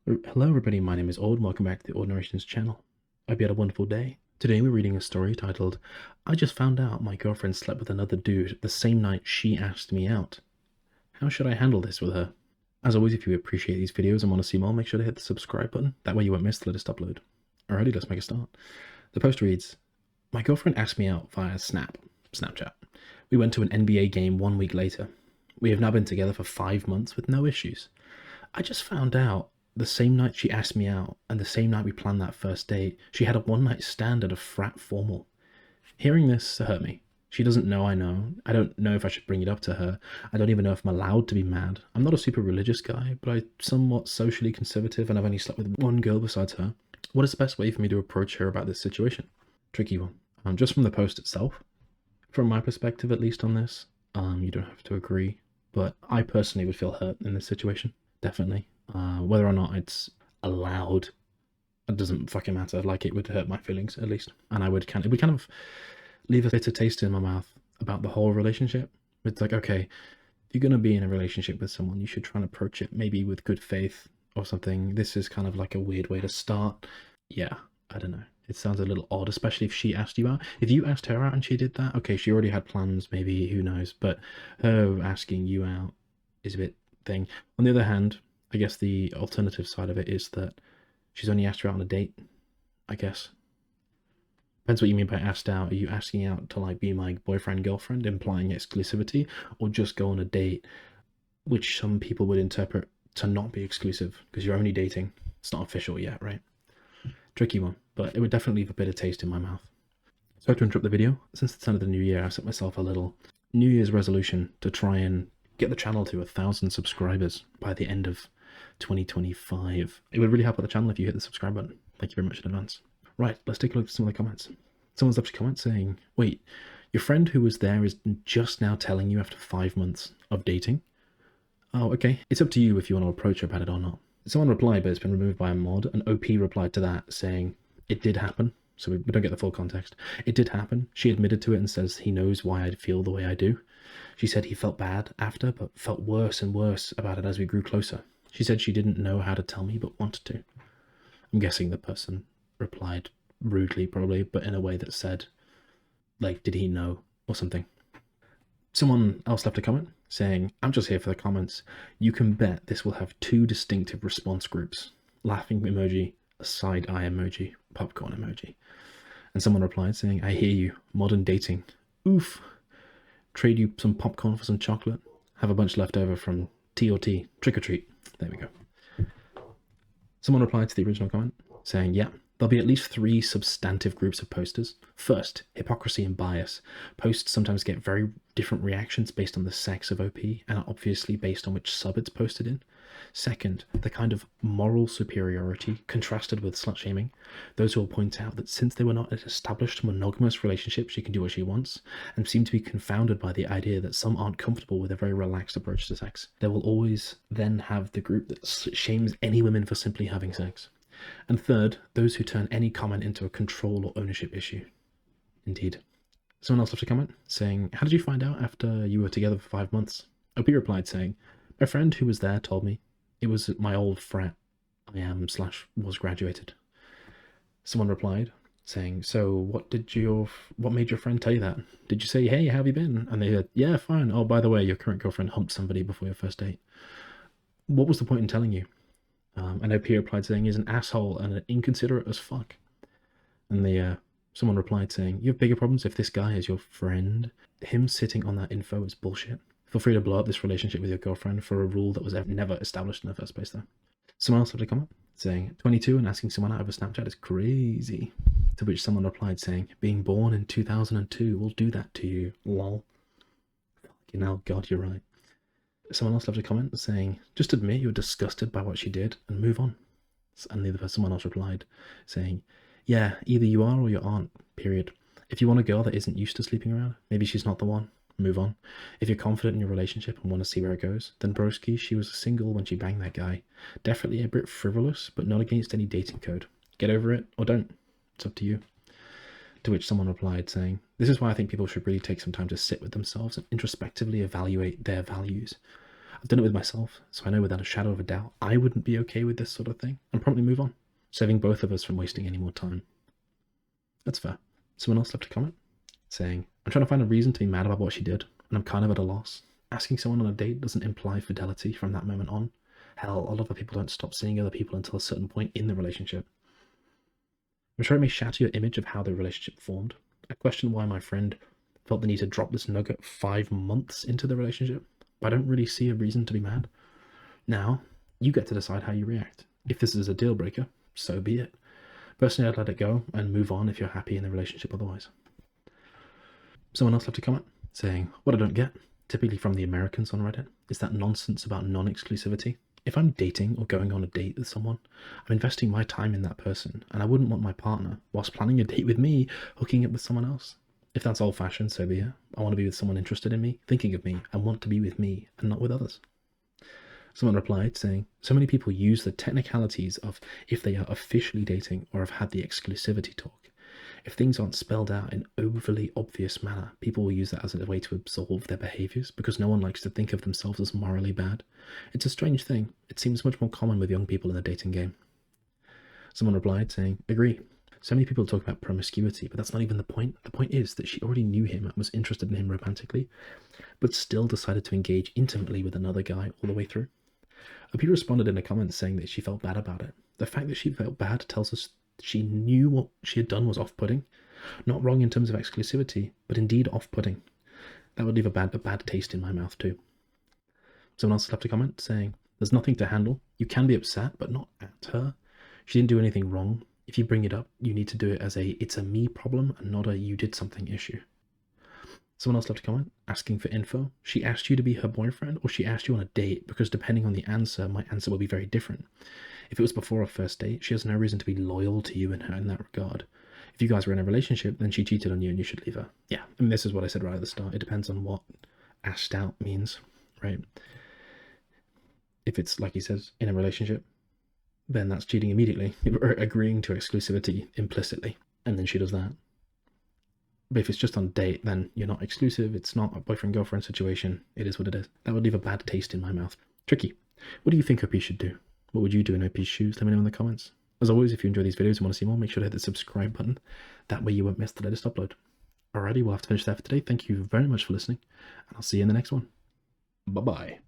Hello everybody, my name is Aud, welcome back to the Aud Narrations channel. I hope you had a wonderful day. Today we're reading a story titled, I just found out my girlfriend slept with another dude the same night she asked me out. How should I handle this with her? As always, if you appreciate these videos and want to see more, make sure to hit the subscribe button. That way you won't miss the latest upload. Alrighty, let's make a start. The post reads, my girlfriend asked me out via Snapchat. We went to an NBA game 1 week later. We have now been together for 5 months with no issues. I just found out the same night she asked me out and the same night we planned that first date, she had a one-night stand at a frat formal. Hearing this hurt me. She doesn't know I know. I don't know if I should bring it up to her. I don't even know if I'm allowed to be mad. I'm not a super religious guy, but I'm somewhat socially conservative and I've only slept with one girl besides her. What is the best way for me to approach her about this situation? Tricky one. Just from the post itself, from my perspective at least on this, you don't have to agree, but I personally would feel hurt in this situation. Definitely. Whether or not it's allowed, it doesn't fucking matter. Like, it would hurt my feelings at least, and it would kind of leave a bitter taste in my mouth about the whole relationship. It's like, okay, if you're gonna be in a relationship with someone, you should try and approach it maybe with good faith or something. This is kind of like a weird way to start. Yeah, I don't know. It sounds a little odd, especially if she asked you out. If you asked her out and she did that, okay, she already had plans, maybe, who knows, but her asking you out is a bit thing. On the other hand, I guess the alternative side of it is that she's only asked you out on a date, I guess. Depends what you mean by asked out. Are you asking out to like be my boyfriend, girlfriend, implying exclusivity, or just go on a date, which some people would interpret to not be exclusive because you're only dating. It's not official yet, right? Tricky one, but it would definitely leave a bitter taste in my mouth. Sorry to interrupt the video. Since the turn of the new year, I set myself a little New Year's resolution to try and get the channel to 1,000 subscribers by the end of 2025. It would really help out the channel if you hit the subscribe button. Thank you very much in advance. Right, let's take a look at some of the comments. Someone's left a comment saying, wait, your friend who was there is just now telling you after 5 months of dating? Oh, okay. It's up to you if you want to approach her about it or not. Someone replied, but it's been removed by a mod, and OP replied to that saying, it did happen. So we don't get the full context. It did happen. She admitted to it and says he knows why I feel the way I do. She said he felt bad after, but felt worse and worse about it as we grew closer. She said she didn't know how to tell me, but wanted to. I'm guessing the person replied rudely, probably, but in a way that said, like, did he know, or something. Someone else left a comment saying, I'm just here for the comments. You can bet this will have 2 distinctive response groups. Laughing emoji, a side eye emoji, popcorn emoji. And someone replied saying, I hear you, modern dating. Oof. Trade you some popcorn for some chocolate. Have a bunch left over from TOT, trick or treat. There we go. Someone replied to the original comment saying, yeah, there'll be at least 3 substantive groups of posters. First, hypocrisy and bias. Posts sometimes get very different reactions based on the sex of OP and are obviously based on which sub it's posted in. Second, the kind of moral superiority contrasted with slut shaming. Those who will point out that since they were not in established monogamous relationships, she can do what she wants, and seem to be confounded by the idea that some aren't comfortable with a very relaxed approach to sex. There will always then have the group that shames any women for simply having sex. And third, those who turn any comment into a control or ownership issue. Indeed. Someone else left a comment saying, how did you find out after you were together for 5 months? OP replied saying, my friend who was there told me. It was my old frat. I am/was graduated. Someone replied saying, so what made your friend tell you that? Did you say, hey, how have you been? And they said, yeah, fine. Oh, by the way, your current girlfriend humped somebody before your first date. What was the point in telling you? And OP replied saying, he's an asshole and an inconsiderate as fuck. And someone replied saying, you have bigger problems if this guy is your friend. Him sitting on that info is bullshit. Feel free to blow up this relationship with your girlfriend for a rule that was never established in the first place, though. Someone else left a comment saying, 22 and asking someone out of a Snapchat is crazy. To which someone replied saying, being born in 2002 will do that to you, lol. Fucking hell, God, you're right. Someone else left a comment saying, just admit you're disgusted by what she did and move on. And someone else replied saying, yeah, either you are or you aren't, period. If you want a girl that isn't used to sleeping around, maybe she's not the one. Move on. If you're confident in your relationship and want to see where it goes, then broski, she was single when she banged that guy. Definitely a bit frivolous, but not against any dating code. Get over it or don't. It's up to you. To which someone replied saying, this is why I think people should really take some time to sit with themselves and introspectively evaluate their values. I've done it with myself, so I know without a shadow of a doubt I wouldn't be okay with this sort of thing, and promptly move on, saving both of us from wasting any more time. That's fair. Someone else left a comment saying, I'm trying to find a reason to be mad about what she did, and I'm kind of at a loss. Asking someone on a date doesn't imply fidelity from that moment on. Hell, a lot of people don't stop seeing other people until a certain point in the relationship. I'm sure it may shatter your image of how the relationship formed. I question why my friend felt the need to drop this nugget 5 months into the relationship, but I don't really see a reason to be mad. Now, you get to decide how you react. If this is a deal breaker, so be it. Personally, I'd let it go and move on if you're happy in the relationship otherwise. Someone else left a comment saying, what I don't get, typically from the Americans on Reddit, is that nonsense about non-exclusivity. If I'm dating or going on a date with someone, I'm investing my time in that person, and I wouldn't want my partner, whilst planning a date with me, hooking up with someone else. If that's old-fashioned, so be it. I want to be with someone interested in me, thinking of me, and want to be with me, and not with others. Someone replied saying, so many people use the technicalities of if they are officially dating or have had the exclusivity talk. If things aren't spelled out in overly obvious manner, people will use that as a way to absolve their behaviours because no one likes to think of themselves as morally bad. It's a strange thing. It seems much more common with young people in the dating game. Someone replied saying, agree. So many people talk about promiscuity, but that's not even the point. The point is that she already knew him and was interested in him romantically, but still decided to engage intimately with another guy all the way through. A people responded in the comments saying that she felt bad about it. The fact that she felt bad tells us she knew what she had done was off-putting. Not wrong in terms of exclusivity, but indeed off-putting. That would leave a bad taste in my mouth too. Someone else left a comment saying, there's nothing to handle. You can be upset, but not at her. She didn't do anything wrong. If you bring it up, you need to do it as a it's a me problem and not a you did something issue. Someone else left a comment asking for info. She asked you to be her boyfriend, or she asked you on a date, because depending on the answer, my answer will be very different. If it was before a first date, she has no reason to be loyal to you in that regard. If you guys were in a relationship, then she cheated on you and you should leave her. Yeah, I mean, this is what I said right at the start. It depends on what asked out means, right? If it's, like he says, in a relationship, then that's cheating immediately, or agreeing to exclusivity implicitly, and then she does that. But if it's just on a date, then you're not exclusive, it's not a boyfriend-girlfriend situation, it is what it is. That would leave a bad taste in my mouth. Tricky. What do you think OP should do? What would you do in OP's shoes? Let me know in the comments. As always, if you enjoy these videos and want to see more, make sure to hit the subscribe button. That way you won't miss the latest upload. Alrighty, we'll have to finish there for today. Thank you very much for listening, and I'll see you in the next one. Bye-bye.